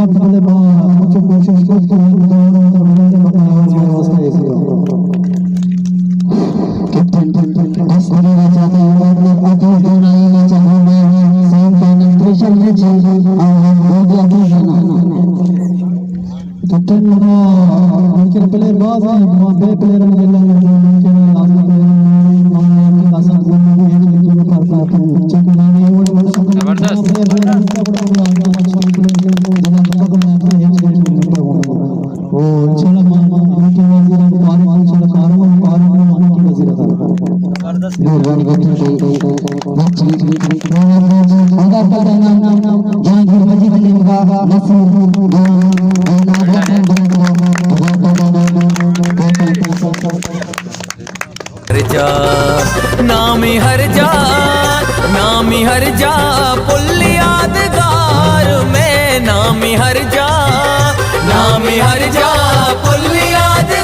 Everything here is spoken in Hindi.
करते बोले मुझे कोशिश करके नामी हर जा नामी हर जा पुल यादगार में नामी हर जा पुल याद